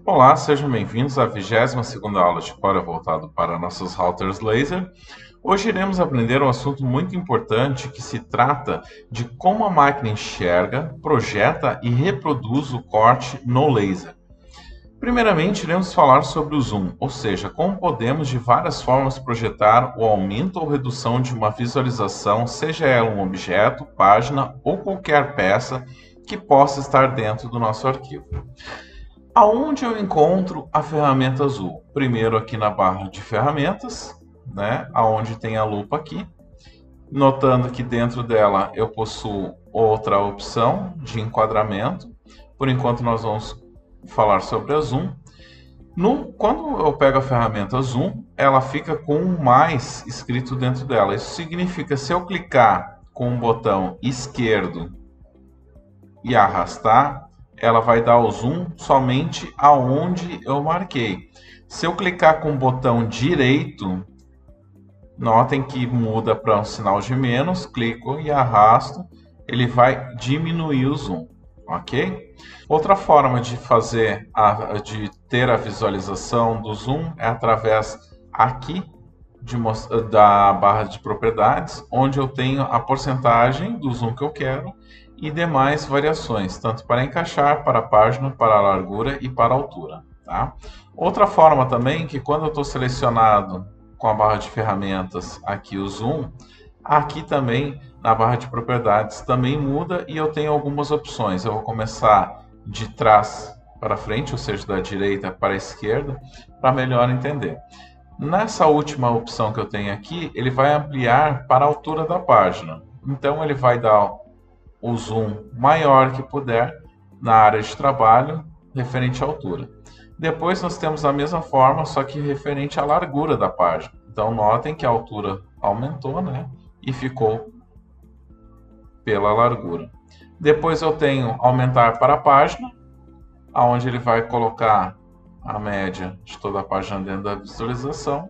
Olá, sejam bem-vindos à 22ª aula de Core voltado para nossos routers laser. Hoje iremos aprender um assunto muito importante que se trata de como a máquina enxerga, projeta e reproduz o corte no laser. Primeiramente, iremos falar sobre o zoom, ou seja, como podemos de várias formas projetar o aumento ou redução de uma visualização, seja ela um objeto, página ou qualquer peça que possa estar dentro do nosso arquivo. Aonde eu encontro a ferramenta azul? Primeiro aqui na barra de ferramentas, aonde tem a lupa aqui. Notando que dentro dela eu possuo outra opção de enquadramento. Por enquanto nós vamos falar sobre a zoom. Quando eu pego a ferramenta zoom, ela fica com um mais escrito dentro dela. Isso significa se eu clicar com o botão esquerdo e arrastar, ela vai dar o zoom somente aonde eu marquei. Se eu clicar com o botão direito, notem que muda para um sinal de menos, clico e arrasto, ele vai diminuir o zoom, ok? Outra forma de de ter a visualização do zoom é através aqui da barra de propriedades, onde eu tenho a porcentagem do zoom que eu quero e demais variações, tanto para encaixar, para a página, para a largura e para a altura. Tá? Outra forma também que quando eu estou selecionado com a barra de ferramentas aqui o zoom, aqui também na barra de propriedades também muda e eu tenho algumas opções. Eu vou começar de trás para frente, ou seja, da direita para a esquerda, para melhor entender. Nessa última opção que eu tenho aqui, ele vai ampliar para a altura da página. Então ele vai dar o zoom maior que puder na área de trabalho referente à altura. Depois nós temos a mesma forma, só que referente à largura da página. Então notem que a altura aumentou, e ficou pela largura. Depois eu tenho aumentar para a página, onde ele vai colocar a média de toda a página dentro da visualização,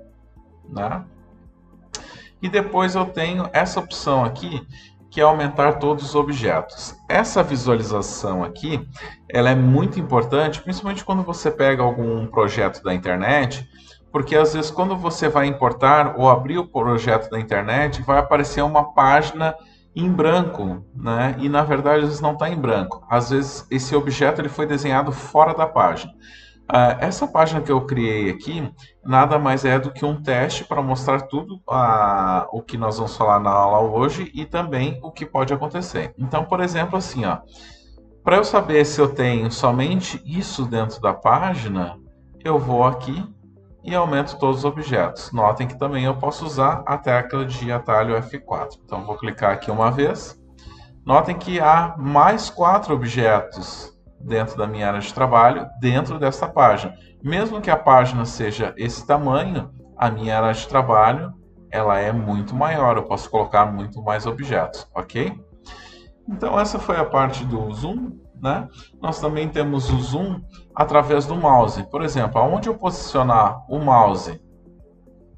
E depois eu tenho essa opção aqui, que é aumentar todos os objetos. Essa visualização aqui, ela é muito importante, principalmente quando você pega algum projeto da internet, porque às vezes quando você vai importar ou abrir o projeto da internet, vai aparecer uma página em branco, E na verdade às vezes não está em branco. Às vezes esse objeto ele foi desenhado fora da página. Essa página que eu criei aqui nada mais é do que um teste para mostrar tudo o que nós vamos falar na aula hoje e também o que pode acontecer. Então, por exemplo, assim, para eu saber se eu tenho somente isso dentro da página, eu vou aqui e aumento todos os objetos. Notem que também eu posso usar a tecla de atalho F4. Então, vou clicar aqui uma vez. Notem que há mais 4 objetos dentro da minha área de trabalho, dentro dessa página. Mesmo que a página seja esse tamanho, a minha área de trabalho ela é muito maior, eu posso colocar muito mais objetos, ok? Então essa foi a parte do zoom, Nós também temos o zoom através do mouse. Por exemplo, aonde eu posicionar o mouse,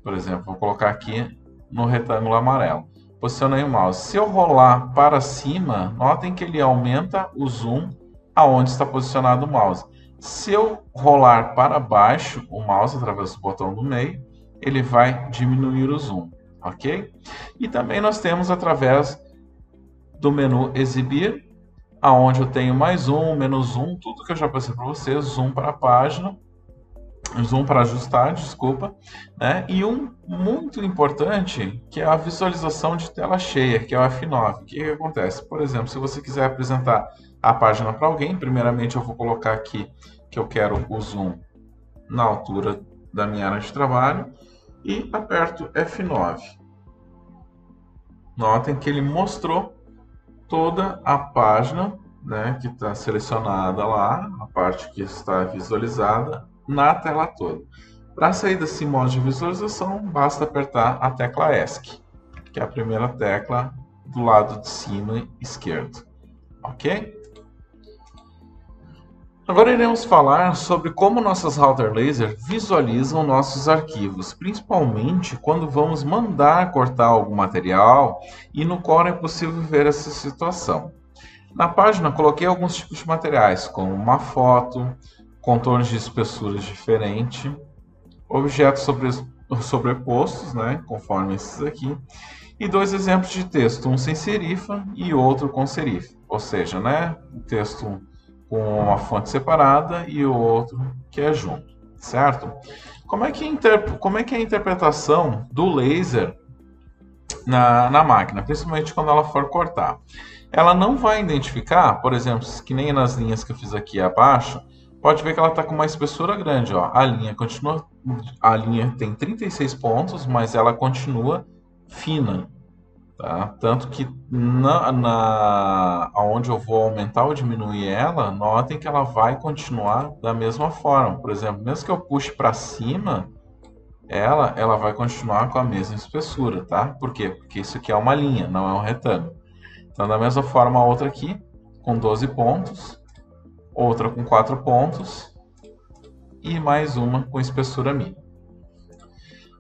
por exemplo, vou colocar aqui no retângulo amarelo. Posicionei o mouse. Se eu rolar para cima, notem que ele aumenta o zoom aonde está posicionado o mouse. Se eu rolar para baixo o mouse através do botão do meio, ele vai diminuir o zoom, ok? E também nós temos através do menu exibir, aonde eu tenho mais um, menos um, tudo que eu já passei para vocês, zoom para a página, zoom para ajustar, desculpa, E um muito importante, que é a visualização de tela cheia, que é o F9. O que acontece? Por exemplo, se você quiser apresentar a página para alguém, primeiramente eu vou colocar aqui que eu quero o zoom na altura da minha área de trabalho e aperto F9. Notem que ele mostrou toda a página, que está selecionada lá, a parte que está visualizada na tela toda. Para sair desse modo de visualização, basta apertar a tecla ESC, que é a primeira tecla do lado de cima esquerdo, ok? Agora iremos falar sobre como nossas router laser visualizam nossos arquivos, principalmente quando vamos mandar cortar algum material e no qual é possível ver essa situação. Na página coloquei alguns tipos de materiais, como uma foto, contornos de espessuras diferentes, objetos sobrepostos, né, conforme esses aqui, e dois exemplos de texto, um sem serifa e outro com serifa, ou seja, né, o texto com uma fonte separada e o outro que é junto, certo? Como é que é a interpretação do laser na máquina, principalmente quando ela for cortar? Ela não vai identificar, por exemplo, que nem nas linhas que eu fiz aqui abaixo, pode ver que ela está com uma espessura grande, ó. A linha tem 36 pontos, mas ela continua fina, tá? Tanto que aonde eu vou aumentar ou diminuir ela, notem que ela vai continuar da mesma forma. Por exemplo, mesmo que eu puxe para cima, ela vai continuar com a mesma espessura, tá? Por quê? Porque isso aqui é uma linha, não é um retângulo. Então, da mesma forma, a outra aqui, com 12 pontos, outra com 4 pontos e mais uma com espessura mínima.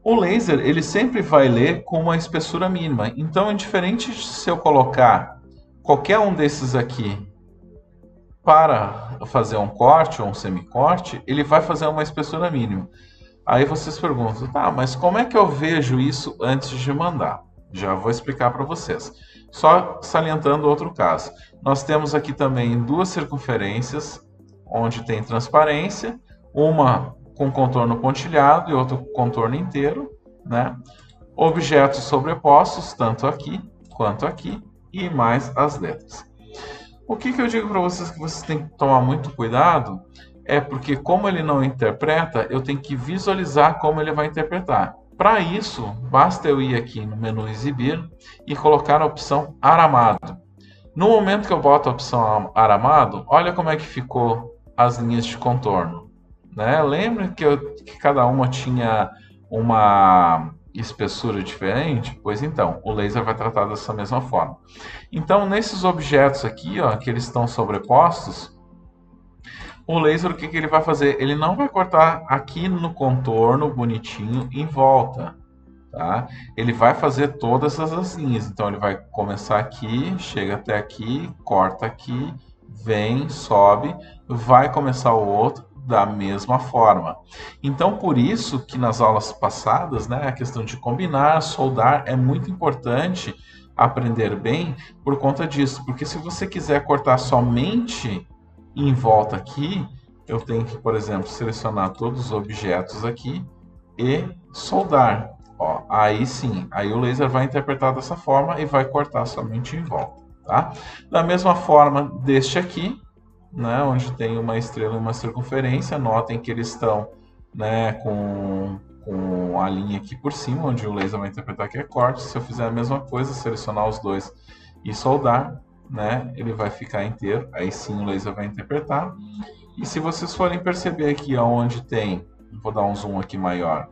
O laser, ele sempre vai ler com uma espessura mínima. Então, indiferente se eu colocar qualquer um desses aqui para fazer um corte ou um semicorte, ele vai fazer uma espessura mínima. Aí vocês perguntam, tá, mas como é que eu vejo isso antes de mandar? Já vou explicar para vocês. Só salientando outro caso. Nós temos aqui também duas circunferências, onde tem transparência, uma com contorno pontilhado e outra com contorno inteiro, né? Objetos sobrepostos, tanto aqui quanto aqui, e mais as letras. O que eu digo para vocês que vocês têm que tomar muito cuidado é porque, como ele não interpreta, eu tenho que visualizar como ele vai interpretar. Para isso, basta eu ir aqui no menu Exibir e colocar a opção Aramado. No momento que eu boto a opção Aramado, olha como é que ficou as linhas de contorno, né? Lembra que cada uma tinha uma espessura diferente? Pois então, o laser vai tratar dessa mesma forma. Então, nesses objetos aqui, ó, que eles estão sobrepostos, o laser, o que ele vai fazer? Ele não vai cortar aqui no contorno bonitinho em volta, tá? Ele vai fazer todas as linhas. Então, ele vai começar aqui, chega até aqui, corta aqui, vem, sobe, vai começar o outro da mesma forma. Então, por isso que nas aulas passadas, né, a questão de combinar, soldar é muito importante aprender bem por conta disso. Porque se você quiser cortar somente em volta aqui, eu tenho que, por exemplo, selecionar todos os objetos aqui e soldar. Ó, aí sim, aí o laser vai interpretar dessa forma e vai cortar somente em volta, tá? Da mesma forma deste aqui, né, onde tem uma estrela e uma circunferência, notem que eles estão, né, com a linha aqui por cima, onde o laser vai interpretar que é corte. Se eu fizer a mesma coisa, selecionar os dois e soldar, né, ele vai ficar inteiro, aí sim o laser vai interpretar. E se vocês forem perceber aqui onde tem, vou dar um zoom aqui maior,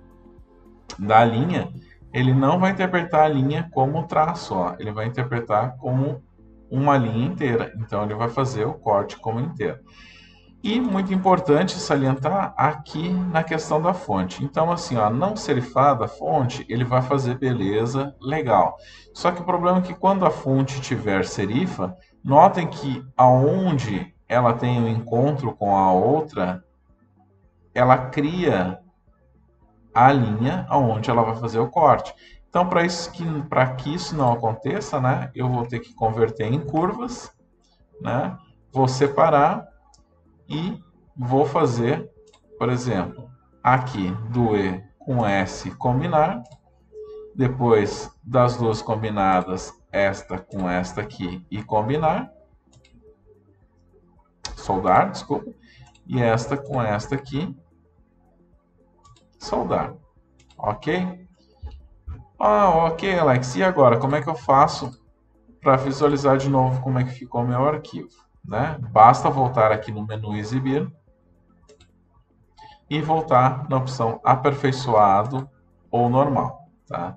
da linha, ele não vai interpretar a linha como traço, ó, ele vai interpretar como uma linha inteira, então ele vai fazer o corte como inteiro. E muito importante salientar aqui na questão da fonte. Então, assim, ó, não serifada a fonte, ele vai fazer beleza, legal. Só que o problema é que quando a fonte tiver serifa, notem que aonde ela tem o encontro com a outra, ela cria a linha aonde ela vai fazer o corte. Então, para que isso não aconteça, né, eu vou ter que converter em curvas, né, vou separar e vou fazer, por exemplo, aqui do E com S combinar, depois das duas combinadas, esta com esta aqui e combinar, soldar, desculpa, e esta com esta aqui, soldar, ok? Ah, ok, Alex, e agora, como é que eu faço para visualizar de novo como é que ficou o meu arquivo, né? Basta voltar aqui no menu Exibir e voltar na opção Aperfeiçoado ou Normal, tá?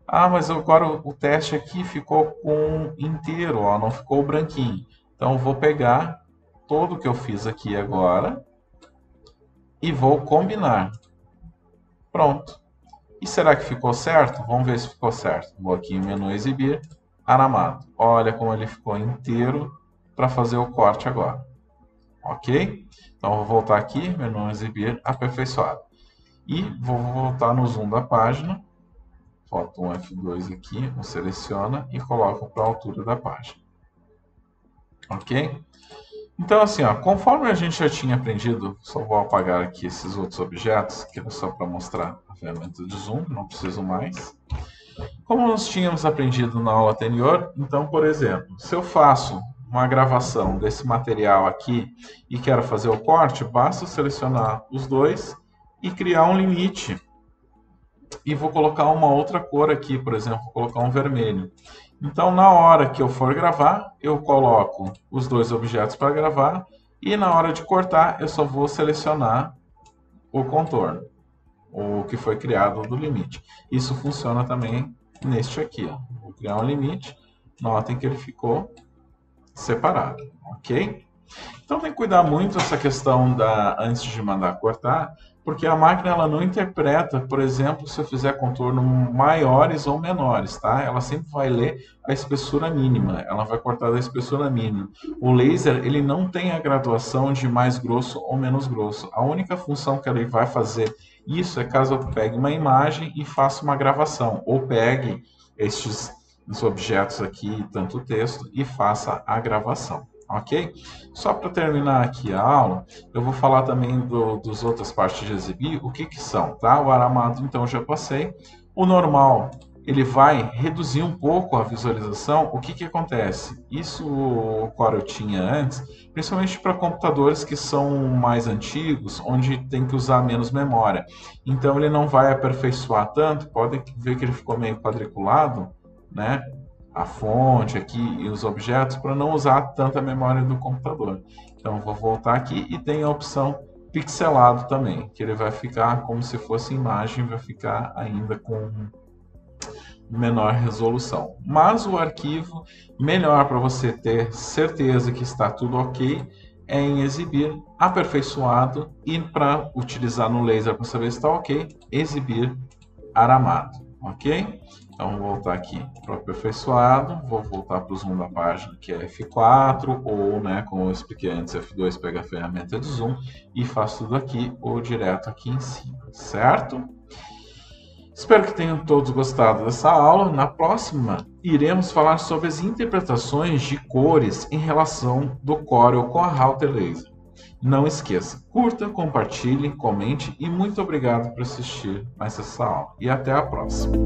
Ah, mas agora o teste aqui ficou com inteiro, ó, não ficou branquinho. Então, eu vou pegar todo que eu fiz aqui agora e vou combinar. Pronto. E será que ficou certo? Vamos ver se ficou certo. Vou aqui em menu exibir, Aramado. Olha como ele ficou inteiro para fazer o corte agora. Ok? Então vou voltar aqui, menu exibir, aperfeiçoado. E vou voltar no zoom da página. Falta um F2 aqui, seleciona e coloco para a altura da página. Ok? Então assim, ó, conforme a gente já tinha aprendido, só vou apagar aqui esses outros objetos, que era só para mostrar a ferramenta de zoom, não preciso mais. Como nós tínhamos aprendido na aula anterior, então, por exemplo, se eu faço uma gravação desse material aqui e quero fazer o corte, basta selecionar os dois e criar um limite. E vou colocar uma outra cor aqui, por exemplo, vou colocar um vermelho. Então, na hora que eu for gravar, eu coloco os dois objetos para gravar e na hora de cortar, eu só vou selecionar o contorno, o que foi criado do limite. Isso funciona também neste aqui. Ó. Vou criar um limite, notem que ele ficou separado, ok? Então tem que cuidar muito essa questão antes de mandar cortar, porque a máquina ela não interpreta, por exemplo, se eu fizer contorno maiores ou menores, tá? Ela sempre vai ler a espessura mínima, ela vai cortar da espessura mínima. O laser, ele não tem a graduação de mais grosso ou menos grosso. A única função que ele vai fazer isso é caso eu pegue uma imagem e faça uma gravação, ou pegue estes objetos aqui, tanto o texto, e faça a gravação. Ok? Só para terminar aqui a aula, eu vou falar também dos outras partes de exibir, o que são, tá? O aramado, então, já passei. O normal, ele vai reduzir um pouco a visualização. O que acontece? Isso o qual eu tinha antes, principalmente para computadores que são mais antigos, onde tem que usar menos memória. Então, ele não vai aperfeiçoar tanto, podem ver que ele ficou meio quadriculado, né? A fonte aqui e os objetos para não usar tanta memória do computador. Então vou voltar aqui e tem a opção pixelado também, que ele vai ficar como se fosse imagem, vai ficar ainda com menor resolução. Mas o arquivo melhor para você ter certeza que está tudo ok é em exibir aperfeiçoado e para utilizar no laser para saber se está ok, exibir aramado, ok? Então, vou voltar aqui para o aperfeiçoado, vou voltar para o zoom da página, que é F4, ou, né, como eu expliquei antes, F2 pega a ferramenta de zoom e faço tudo aqui ou direto aqui em cima, certo? Espero que tenham todos gostado dessa aula. Na próxima, iremos falar sobre as interpretações de cores em relação do Corel com a Router Laser. Não esqueça, curta, compartilhe, comente e muito obrigado por assistir mais essa aula. E até a próxima.